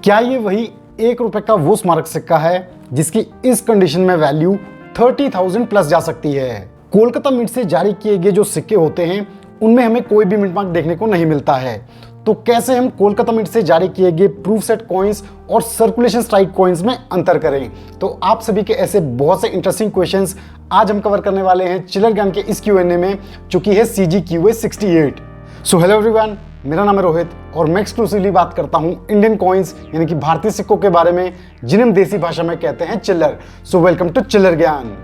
क्या ये वही 1 रुपए का वो स्मारक सिक्का है जिसकी इस कंडीशन में वैल्यू 30,000 प्लस जा सकती है? कोलकाता मिंट से जारी किए गए जो सिक्के होते हैं उनमें हमें कोई भी मिंट मार्क देखने को नहीं मिलता है, तो कैसे हम कोलकाता मिंट से जारी किए गए प्रूफ सेट कॉइन्स और सर्कुलेशन स्ट्राइक कॉइन्स में अंतर करें? तो आप सभी के ऐसे बहुत से इंटरेस्टिंग क्वेश्चंस आज हम कवर करने वाले हैं चिल्लर ज्ञान के इस Q&A में, जो कि है CGQA 68। सो हेलो एवरीवन, मेरा नाम है रोहित और मैं एक्सक्लूसिवली बात करता हूं इंडियन कॉइन्स यानी कि भारतीय सिक्कों के बारे में, जिन्हें हम देसी भाषा में कहते हैं चिल्लर। सो वेलकम टू चिल्लर ज्ञान।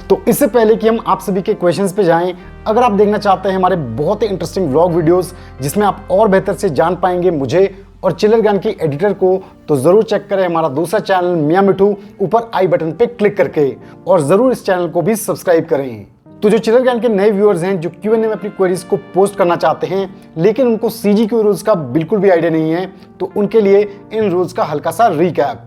तो इससे पहले कि हम आप सभी के क्वेश्चंस पे जाएं, अगर आप देखना चाहते हैं हमारे बहुत ही इंटरेस्टिंग व्लॉग वीडियोस जिसमें आप और बेहतर से जान पाएंगे मुझे और चिल्लर ज्ञान की एडिटर को, तो जरूर चेक करें हमारा दूसरा चैनल मियां मिठू ऊपर आई बटन पे क्लिक करके, और जरूर इस चैनल को भी सब्सक्राइब करें। तो जो चिल्लर ज्ञान के नए व्यूअर्स हैं जो Q&A में अपनी क्वेरीज को पोस्ट करना चाहते हैं लेकिन उनको CGQ रूल्स का बिल्कुल भी आइडिया नहीं है, तो उनके लिए इन रूल्स का हल्का सा रिकैप।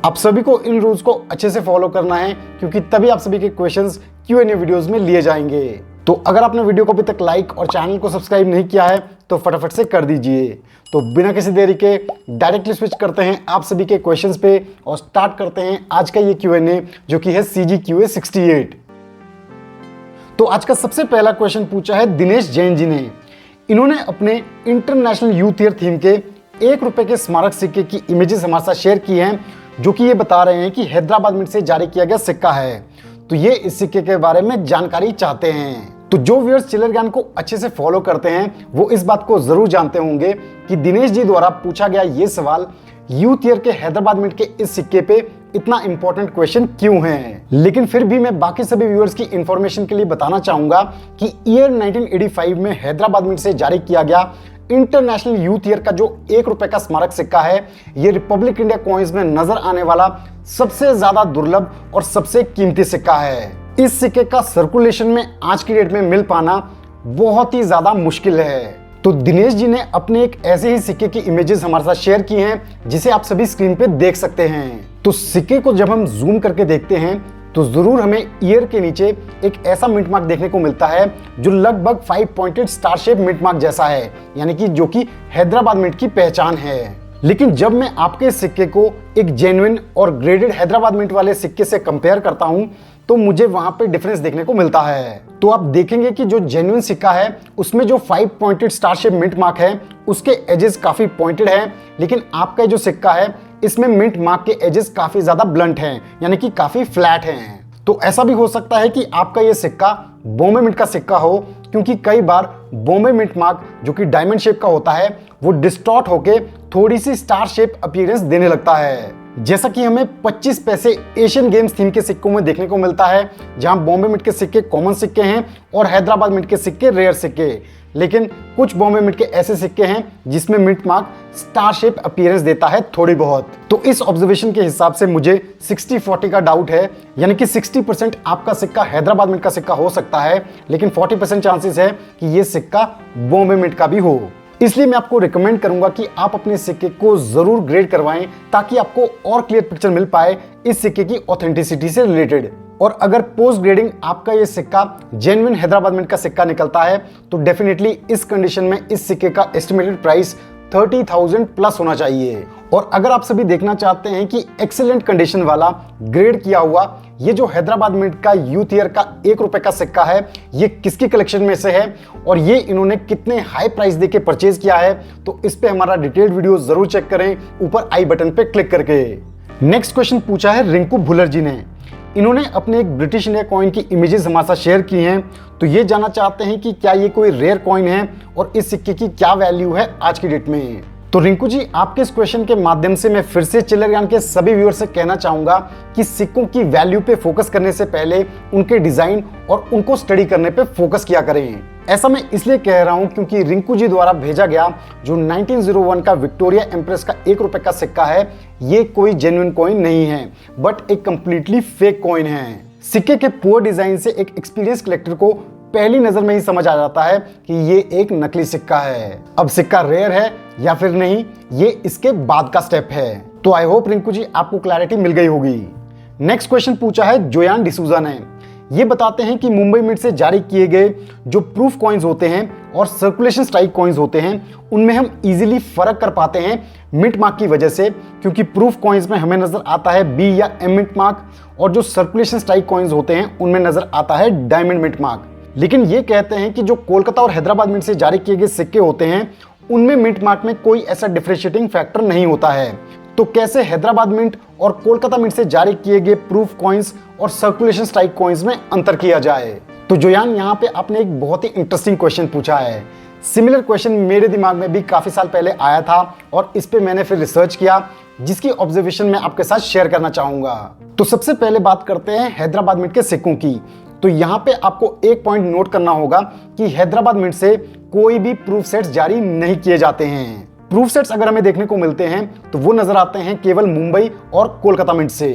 आप सभी को इन रूल्स को अच्छे से फॉलो करना है क्योंकि तभी आप सभी के क्वेश्चंस Q&A वीडियोस में लिए जाएंगे। तो अगर आपने वीडियो को अभी तक लाइक और चैनल को सब्सक्राइब नहीं किया है तो फटाफट से कर दीजिए। तो बिना किसी देरी के डायरेक्टली स्विच करते हैं आप सभी के क्वेश्चंस पे और स्टार्ट करते हैं आज का ये Q&A, जो कि है CGQA 68। तो आज का सबसे पहला क्वेश्चन पूछा है दिनेश जैन जी ने। इन्होंने अपने इंटरनेशनल यूथ ईयर थीम के 1 रुपए के स्मारक सिक्के की इमेजेस हमारे साथ शेयर की हैं, जो कि ये बता रहे हैं कि हैदराबाद मिंट से जारी किया गया सिक्का है। तो ये इस सिक्के के बारे में जानकारी चाहते हैं। तो जो व्यूअर्स चिल्लर ज्ञान को अच्छे से फॉलो करते हैं वो इस बात को जरूर जानते होंगे कि दिनेश जी द्वारा पूछा गया ये सवाल यूथ ईयर के हैदराबाद मिंट के इस सिक्के पे इतना इंपॉर्टेंट क्वेश्चन क्यों है। लेकिन फिर भी मैं बाकी सभी व्यूअर्स की इंफॉर्मेशन के लिए बताना चाहूंगा कि ईयर 1985 में हैदराबाद मिंट से जारी किया गया इंटरनेशनल यूथ ईयर का जो 1 रुपए का स्मारक सिक्का है, ये रिपब्लिक इंडिया कॉइन्स में नजर आने वाला सबसे ज्यादा दुर्लभ और सबसे कीमती सिक्का है। इस सिक्के का सर्कुलेशन में आज की डेट में मिल पाना बहुत ही ज्यादा मुश्किल है। तो दिनेश जी ने अपने एक ऐसे ही सिक्के की इमेजेस हमारे साथ शेयर की हैं, जिसे आप सभी स्क्रीन पे देख सकते हैं। तो सिक्के को जब हम जूम करके देखते हैं तो जरूर हमें ईयर के नीचे एक ऐसा मिंट मार्क देखने को मिलता है जो लगभग 5 pointed star shape mint mark जैसा है, यानी कि जो कि हैदराबाद मिंट की पहचान है। लेकिन जब मैं आपके सिक्के को एक जेन्युइन और ग्रेडेड हैदराबाद मिंट वाले सिक्के से कंपेयर करता हूं तो मुझे वहां पे डिफरेंस देखने को मिलता है। तो आप देखेंगे कि जो जेन्युइन सिक्का है उसमें जो 5 pointed star shape mint mark है उसके एजेस काफी पॉइंटेड है, लेकिन आपका जो सिक्का है इसमें मिंट मार्क के एजेस काफी ज्यादा ब्लंट हैं, यानी कि काफी फ्लैट हैं। तो ऐसा भी हो सकता है कि आपका ये सिक्का बॉम्बे मिंट का सिक्का हो, क्योंकि कई बार बॉम्बे मिंट मार्क जो कि डायमंड शेप का होता है वो डिस्टॉर्ट होके थोड़ी सी स्टार शेप अपीयरेंस देने लगता है, जैसा कि हमें 25 पैसे एशियन गेम्स थीम के सिक्कों में देखने को मिलता है, जहां बॉम्बे मिंट के सिक्के कॉमन सिक्के हैं और हैदराबाद मिंट के सिक्के रेयर सिक्के। लेकिन कुछ बॉम्बे मिंट के ऐसे सिक्के हैं जिसमें mint mark star shape appearance देता है थोड़ी बहुत। तो इस ऑब्जर्वेशन के हिसाब से मुझे 60-40 का डाउट है, यानी कि 60% आपका सिक्का हैदराबाद मिंट का सिक्का हो सकता है, लेकिन 40% चांसेस है कि ये सिक्का बॉम्बे मिंट का भी हो। इसलिए मैं आपको रिकमेंड करूंगा कि आप अपने सिक्के को जरूर ग्रेड करवाएं ताकि आपको और क्लियर पिक्चर मिल पाए इस सिक्के की ऑथेंटिसिटी से रिलेटेड। और अगर पोस्ट ग्रेडिंग आपका ये सिक्का जेन्युइन हैदराबाद मिंट का सिक्का निकलता है तो डेफिनेटली इस कंडीशन में इस सिक्के का एस्टिमेटेड प्राइस 30,000 प्लस होना चाहिए। और अगर आप सभी देखना चाहते हैं कि एक्सीलेंट कंडीशन वाला ग्रेड किया हुआ ये जो हैदराबाद मिंट का यूथ ईयर का 1 रुपए का सिक्का है ये किसकी कलेक्शन में से है और ये इन्होंने कितने हाई प्राइस देके परचेज किया है, तो इस पे हमारा डिटेल्ड वीडियो जरूर चेक करें ऊपर आई बटन पे क्लिक करके। नेक्स्ट क्वेश्चन पूछा है रिंकू भुलर जी ने। इन्होंने अपने एक ब्रिटिश इंडिया कॉइन की इमेजेस हमारे साथ शेयर की हैं, तो ये जानना चाहते हैं कि क्या ये कोई रेयर कॉइन है और इस सिक्के की क्या वैल्यू है आज की डेट में। तो रिंकू जी, आपके इस क्वेश्चन के माध्यम से मैं फिर से चिल्लर ज्ञान के सभी व्यूअर से कहना चाहूंगा कि सिक्कों की वैल्यू पे फोकस करने से पहले उनके डिजाइन और उनको स्टडी करने पे फोकस किया करें। ऐसा मैं इसलिए कह रहा हूं क्योंकि रिंकू जी द्वारा भेजा गया जो 1901 का विक्टोरिया एम्प्रेस का 1 रुपए का सिक्का है, ये कोई जेन्युइन कॉइन नहीं है बट एक कंप्लीटली फेक कॉइन है। सिक्के के पुअर डिजाइन से एक एक्सपीरियंस कलेक्टर को पहली नजर में ही समझ आ जाता है कि ये एक नकली सिक्का है। अब सिक्का रेयर है या फिर नहीं, ये इसके बाद का स्टेप है। तो आई होप रिंकू जी आपको क्लैरिटी मिल गई होगी। नेक्स्ट क्वेश्चन पूछा है जोयान डिसूजा ने। ये बताते हैं कि मुंबई मिंट से जारी किए गए जो प्रूफ कॉइन्स होते हैं और सर्कुलेशन स्ट्राइक कॉइन्स होते हैं, उनमें हम इजीली फर्क कर पाते हैं मिंट मार्क की वजह से, क्योंकि प्रूफ कॉइन्स में हमें नजर आता है बी या एम मिंट मार्क और जो सर्कुलेशन स्ट्राइक कॉइन्स होते हैं उनमें नजर आता है डायमंड मिंट मार्क। लेकिन ये कहते हैं कि जो कोलकाता और हैदराबाद मिंट से जारी किए गए सिक्के होते हैं उनमें मिंट मार्क में कोई ऐसा डिफरेंशिएटिंग फैक्टर नहीं होता है। तो कैसे हैदराबाद मिंट और कोलकाता मिंट से जारी किए गए प्रूफ कॉइन्स और सर्कुलेशन स्ट्राइक कॉइन्स में अंतर किया जाए? तो जोयान यहाँ पे आपने एक बहुत ही इंटरेस्टिंग क्वेश्चन पूछा है। सिमिलर क्वेश्चन मेरे दिमाग में भी काफी साल पहले आया था और इस पे मैंने फिर रिसर्च किया, जिसकी ऑब्जर्वेशन मैं आपके साथ शेयर करना चाहूंगा। तो सबसे पहले बात करते हैं हैदराबाद मिंट के सिक्कों की। तो यहाँ पे आपको एक पॉइंट नोट करना होगा कि हैदराबाद मिंट से कोई भी प्रूफ सेट्स जारी नहीं किए जाते हैं। प्रूफ सेट्स अगर हमें देखने को मिलते हैं तो वो नजर आते हैं केवल मुंबई और कोलकाता मिंट से।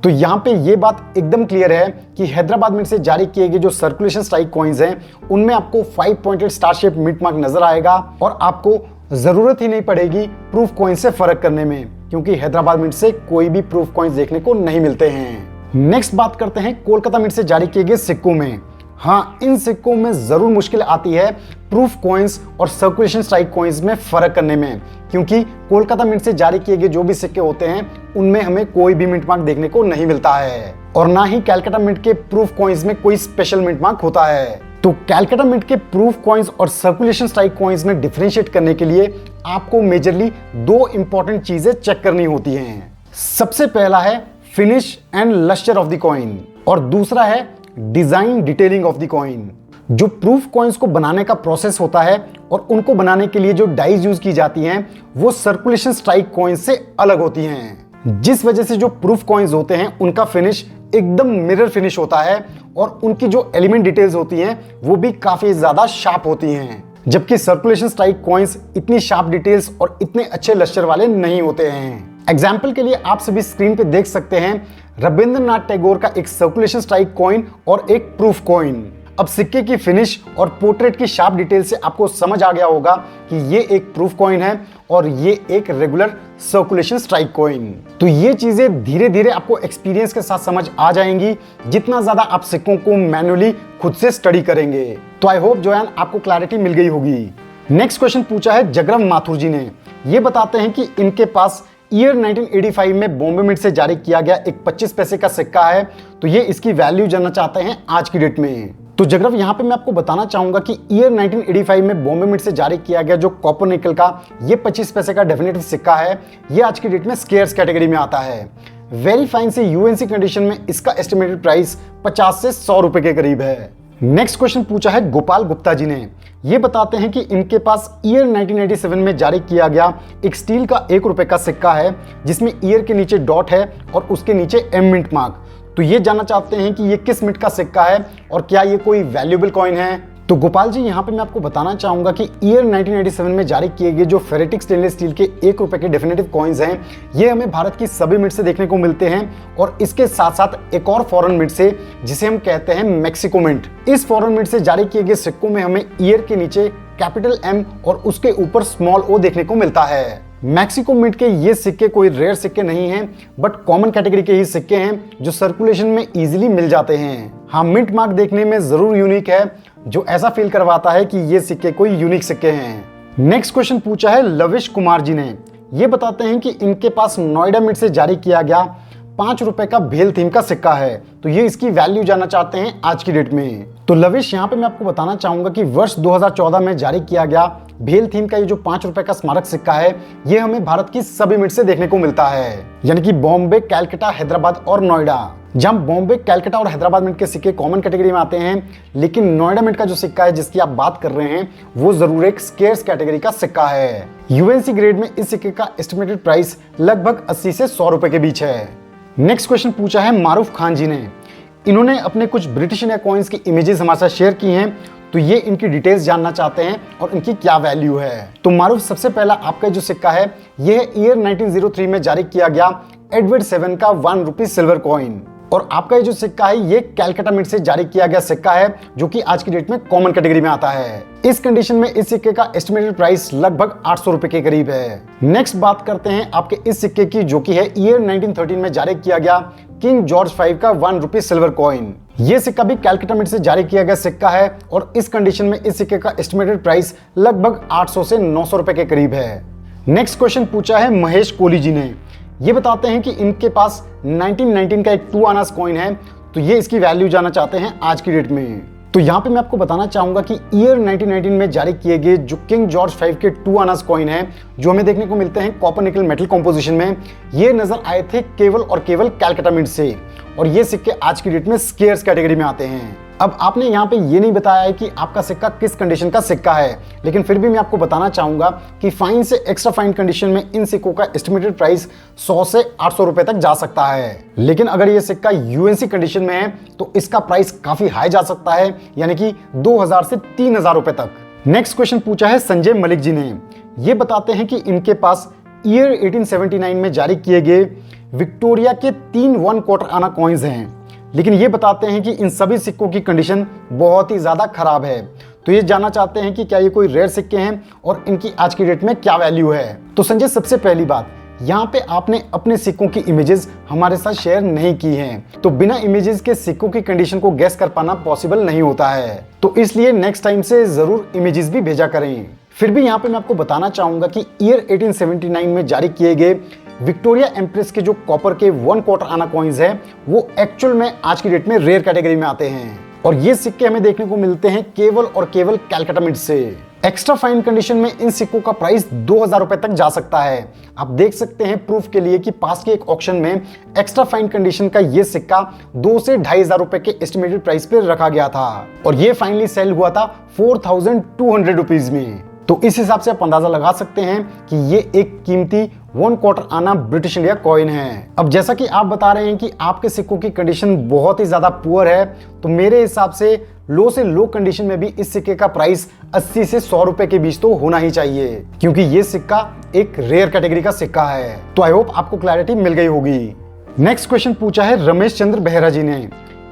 तो यहाँ पे ये बात एकदम क्लियर है कि हैदराबाद मिंट से जारी किए गए जो सर्कुलेशन स्ट्राइक कॉइन्स हैं उनमें आपको 5 pointed star shape mint mark नजर आएगा और आपको जरूरत ही नहीं पड़ेगी प्रूफ कॉइन्स से फर्क करने में, क्योंकि हैदराबाद मिंट से कोई भी प्रूफ कॉइन्स देखने को नहीं मिलते हैं। नेक्स्ट बात करते हैं कोलकाता मिंट से जारी किए गए सिक्कों में। हाँ, इन सिक्कों में जरूर मुश्किल आती है प्रूफ कॉइन्स और सर्कुलेशन स्ट्राइक कॉइन्स में फर्क करने में, क्योंकि कोलकाता मिंट से जारी किए गए जो भी सिक्के होते हैं उनमें हमें कोई भी मिंट मार्क देखने को नहीं मिलता है और ना ही कैलकाटा मिंट के प्रूफ कॉइन्स में कोई स्पेशल मिंट मार्क होता है। तो कैलकाटा मिंट के प्रूफ कॉइन्स और सर्कुलेशन स्ट्राइक कॉइन्स में डिफरेंशिएट करने के लिए आपको मेजरली 2 इंपॉर्टेंट चीजें चेक करनी होती हैं। सबसे पहला है finish and lustre of the coin और दूसरा है design detailing of the coin. जो प्रूफ कॉइन्स को बनाने का प्रोसेस होता है और उनको बनाने के लिए जो डाइज यूज की जाती हैं वो सर्कुलेशन स्ट्राइक कॉइन्स से अलग होती हैं, जिस वजह से जो प्रूफ कॉइन्स होते हैं उनका फिनिश एकदम मिरर फिनिश होता है और उनकी जो एलिमेंट डिटेल्स होती हैं वो भी काफी ज्यादा शार्प होती हैं, जबकि सर्कुलेशन स्ट्राइक कॉइन्स इतनी शार्प डिटेल्स और इतने अच्छे लस्टर वाले नहीं होते हैं। एग्जाम्पल के लिए आप सभी स्क्रीन पे देख सकते हैं रविंद्रनाथ टैगोर का एक सर्कुलेशन स्ट्राइक कॉइन और एक प्रूफ कॉइन। अब सिक्के की फिनिश और पोर्ट्रेट की शार्प डिटेल से आपको समझ आ गया होगा कि ये एक प्रूफ कॉइन है और ये एक रेगुलर सर्कुलेशन स्ट्राइक कॉइन। तो ये चीजें धीरे धीरे आपको एक्सपीरियंस के साथ समझ आ जाएंगी जितना ज्यादा आप सिक्कों को मैन्युअली खुद से स्टडी करेंगे। तो आई होप जोयान आपको क्लैरिटी मिल गई होगी। नेक्स्ट क्वेश्चन पूछा है जगरव माथुर जी ने। ये बताते हैं कि इनके पास ईयर 1985 में बॉम्बे मिंट से जारी किया गया एक 25 पैसे का सिक्का है, तो ये इसकी वैल्यू जानना चाहते हैं आज की डेट में। तो जगरव यहाँ पे मैं आपको बताना चाहूंगा कि ईयर 1985 में बॉम्बे मिंट से जारी किया गया जो कॉपर निकल का ये 25 पैसे का डेफिनेटिव सिक्का है, ये आज की डेट में स्केयर्स कैटेगरी में आता है। वेरी फाइन से यूएनसी कंडीशन में इसका एस्टिमेटेड प्राइस 50 से 100 रुपए के करीब है। नेक्स्ट क्वेश्चन पूछा है गोपाल गुप्ता जी ने। ये बताते हैं कि इनके पास ईयर 1987 में जारी किया गया एक स्टील का 1 रुपए का सिक्का है जिसमें ईयर के नीचे डॉट है और उसके नीचे एम मिंट मार्क। तो ये जानना चाहते हैं कि ये किस मिंट का सिक्का है और क्या ये कोई वैल्यूएबल कॉइन है। तो गोपाल जी यहाँ पे मैं आपको बताना चाहूंगा कि ईयर 1987 में जारी किए गए जो फेरेटिक स्टेनलेस स्टील के 1 रुपए के डेफिनेटिव कॉइन्स हैं, ये हमें भारत की सभी मिंट से देखने को मिलते हैं और इसके साथ साथ एक और फॉरेन मिंट से जिसे हम कहते हैं मैक्सिको मिंट। इस फॉरेन मिंट से जारी किए गए सिक्कों में हमें ईयर के नीचे कैपिटल एम और उसके ऊपर स्मॉल ओ देखने को मिलता है। मैक्सिको मिंट के ये सिक्के कोई रेयर सिक्के नहीं हैं, बट कॉमन कैटेगरी के ही सिक्के हैं जो सर्कुलेशन में इजीली मिल जाते हैं। हाँ, मिंट मार्क देखने में जरूर यूनिक है, जो ऐसा फील करवाता है कि ये सिक्के कोई यूनिक सिक्के हैं। नेक्स्ट क्वेश्चन पूछा है लविश कुमार जी ने। ये बताते हैं कि इनके पास नोएडा मिंट से जारी किया गया 5 रुपए का भेल थीम का सिक्का है, तो ये इसकी वैल्यू जानना चाहते हैं आज की डेट में। तो लविश यहाँ पे मैं आपको बताना चाहूंगा कि वर्ष 2014 में जारी किया गया भेल थीम का ये जो 5 रुपए का स्मारक सिक्का है, ये हमें भारत की सभी मिंट से देखने को मिलता है, यानी कि बॉम्बे, कैलकाटा, हैदराबाद और नोएडा। जहां बॉम्बे, कैलकाटा और हैदराबाद मिंट के सिक्के कॉमन कैटेगरी में आते हैं, लेकिन नोएडा मिंट का जो सिक्का है जिसकी आप बात कर रहे हैं वो जरूर एक स्केयर्स कैटेगरी का सिक्का है। यूएनसी ग्रेड में इस सिक्के का एस्टिमेटेड प्राइस लगभग 80 से 100 रुपए के बीच है। नेक्स्ट क्वेश्चन पूछा है मारूफ खान जी ने। इन्होंने अपने कुछ ब्रिटिश इंडिया कॉइन्स की इमेजेस हमारे साथ शेयर की हैं, तो ये इनकी डिटेल्स जानना चाहते हैं और इनकी क्या वैल्यू है। तो मारूफ, सबसे पहला आपका जो सिक्का है ये है ईयर 1903 में जारी किया गया एडवर्ड 7 का 1 रुपी सिल्वर कॉइन। और आपका ये जो सिक्का है ये कैलकाटा मिंट से जारी किया गया सिक्का है, जो कि आज की डेट में कॉमन कैटेगरी में आता है। इस कंडीशन में इस सिक्के का एस्टिमेटेड प्राइस लगभग 800 रुपए के करीब है। नेक्स्ट बात करते हैं आपके इस सिक्के की, जो कि है ईयर 1913 में जारी किया गया किंग जॉर्ज 5 का 1 रुपी सिल्वर कॉइन। ये सिक्का भी कैलकाटा मिंट से जारी किया गया सिक्का है और इस कंडीशन में इस सिक्के का एस्टिमेटेड प्राइस लगभग 800 से 900 रुपए के करीब है। नेक्स्ट क्वेश्चन पूछा है महेश कोहली जी ने। ये बताते हैं कि इनके पास 1919 का एक 2 आनास कॉइन है, तो ये इसकी वैल्यू जानना चाहते हैं आज की डेट में। तो यहाँ पे मैं आपको बताना चाहूंगा कि ईयर 1919 में जारी किए गए जो किंग जॉर्ज 5 के 2 आनास कॉइन है, जो हमें देखने को मिलते हैं कॉपर निकल मेटल कॉम्पोजिशन में, ये नजर आए थे केवल और केवल कैलकाटा मिंट से, और ये सिक्के आज की डेट में स्केयर्स कैटेगरी में आते हैं। अब आपने यहाँ पे ये नहीं बताया है कि आपका सिक्का किस कंडीशन का सिक्का है, लेकिन फिर भी मैं आपको बताना चाहूंगा कि फाइन से एक्स्ट्रा फाइन कंडीशन में इन सिक्कों का एस्टिमेटेड प्राइस 100 से 800 रुपए तक जा सकता है। लेकिन अगर ये सिक्का यूएनसी कंडीशन में है तो इसका प्राइस काफी हाई जा सकता है, यानी कि 2000 से 3000 रुपए तक। नेक्स्ट क्वेश्चन पूछा है संजय मलिक जी ने। ये बताते हैं कि इनके पास ईयर 1879 में जारी किए गए विक्टोरिया के 3 1/4 आना कॉइन्स हैं, लेकिन ये बताते हैं कि इन सभी सिक्कों की कंडीशन बहुत ही ज़्यादा खराब है। तो ये जानना चाहते हैं कि क्या ये कोई रेयर सिक्के हैं और इनकी आज की डेट में क्या वैल्यू है। तो संजय, सबसे पहली बात, यहाँ पे आपने अपने सिक्कों की इमेजेस हमारे साथ शेयर नहीं की हैं, तो बिना इमेजेस के सिक्कों की कंडीशन को गैस कर पाना पॉसिबल नहीं होता है, तो इसलिए नेक्स्ट टाइम से ज़रूर इमेजेस भी भेजा करें। फिर भी यहाँ पे मैं आपको बताना चाहूँगा कि ईयर 1879 में जारी किए गए विक्टोरिया एम्प्रेस के जो कॉपर के 1/4 आना कॉइन्स हैं, वो एक्चुअल में आज की डेट में रेयर कैटेगरी में आते हैं, और ये सिक्के हमें देखने को मिलते हैं केवल और केवल कैलकाटा मिंट से। एक्स्ट्रा फाइन कंडीशन में इन सिक्कों का प्राइस 2000 रुपए तक जा सकता है। आप देख सकते हैं प्रूफ के लिए कि पास के एक ऑक्शन में एक्स्ट्रा फाइन कंडीशन का ये सिक्का 2 से 2500 रुपए के एस्टिमेटेड प्राइस पे रखा गया था, और ये फाइनली सेल हुआ था 4200 रुपीज में। तो इस हिसाब से आप अंदाजा लगा सकते हैं कि ये एक कीमती 1/4 आना ब्रिटिश इंडिया कॉइन है। अब जैसा कि आप बता रहे हैं कि आपके सिक्कों की कंडीशन बहुत ही ज्यादा पुअर है, तो मेरे हिसाब से लो से लो कंडीशन में भी इस सिक्के का प्राइस 80 से 100 रुपए के बीच तो होना ही चाहिए, क्योंकि ये सिक्का एक रेयर कैटेगरी का सिक्का है। तो आई होप आपको क्लैरिटी मिल गई होगी। नेक्स्ट क्वेश्चन पूछा है रमेश चंद्र बेहरा जी ने।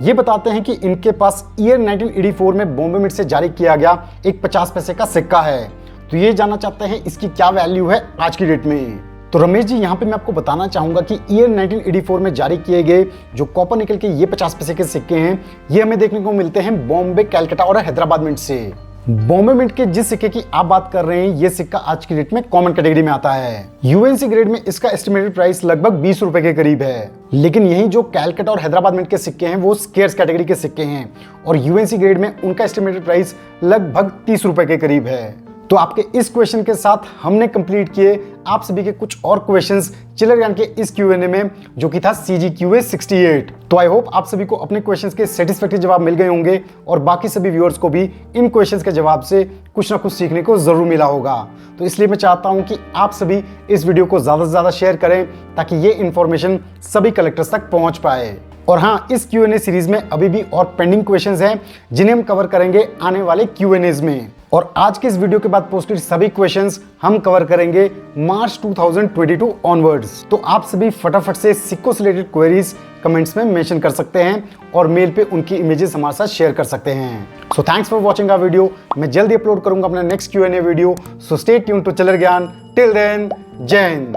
ये बताते हैं कि इनके पास ईयर 1984 में बॉम्बे मिंट से जारी किया गया एक 50 पैसे का सिक्का है, तो ये जानना चाहते हैं इसकी क्या वैल्यू है आज की डेट में। तो रमेश जी, यहाँ पे मैं आपको बताना चाहूंगा कि ईयर 1984 में जारी किए गए जो कॉपर निकल के ये 50 पैसे के सिक्के हैं, ये हमें देखने को मिलते हैं बॉम्बे, कैलकाटा और हैदराबाद मिंट से। बॉम्बे मिंट के जिस सिक्के की आप बात कर रहे हैं, ये सिक्का आज की डेट में कॉमन कैटेगरी में आता है। यूएनसी ग्रेड में इसका एस्टिमेटेड प्राइस लगभग 20 रुपए के करीब है, लेकिन यही जो कैलकाटा और हैदराबाद मिंट के सिक्के हैं वो स्केयर्स कैटेगरी के सिक्के हैं, और यूएनसी ग्रेड में उनका एस्टिमेटेड प्राइस लगभग 30 रुपए के करीब है। तो आपके इस क्वेश्चन के साथ हमने कंप्लीट किए आप सभी के कुछ और क्वेश्चंस चिलर ज्ञान के इस Q&A में, जो कि था CGQA 68। तो आई होप आप सभी को अपने क्वेश्चंस के सेटिस्फैक्टरी जवाब मिल गए होंगे, और बाकी सभी व्यूअर्स को भी इन क्वेश्चंस के जवाब से कुछ ना कुछ सीखने को जरूर मिला होगा। तो इसलिए मैं चाहता हूं कि आप सभी इस वीडियो को ज्यादा से ज्यादा शेयर करें, ताकि ये इंफॉर्मेशन सभी कलेक्टर्स तक पहुंच पाए। और हाँ, इस Q&A सीरीज में अभी भी और पेंडिंग क्वेश्चंस हैं, जिन्हें हम कवर करेंगे आने वाले Q&As में, और आज के इस वीडियो के बाद पोस्टेड सभी क्वेश्चंस हम कवर करेंगे मार्च 2022 ऑनवर्ड्स। तो आप सभी फटाफट से सिक्कों से रिलेटेड क्वेरीज कमेंट्स में मेंशन कर सकते हैं, और मेल पे उनकी इमेजेस हमारे साथ शेयर कर सकते हैं। So thanks for watching our video. मैं जल्दी अपलोड करूंगा अपना next Q&A video, so stay tuned to Chiller Gyan. Till then, Jai Hind.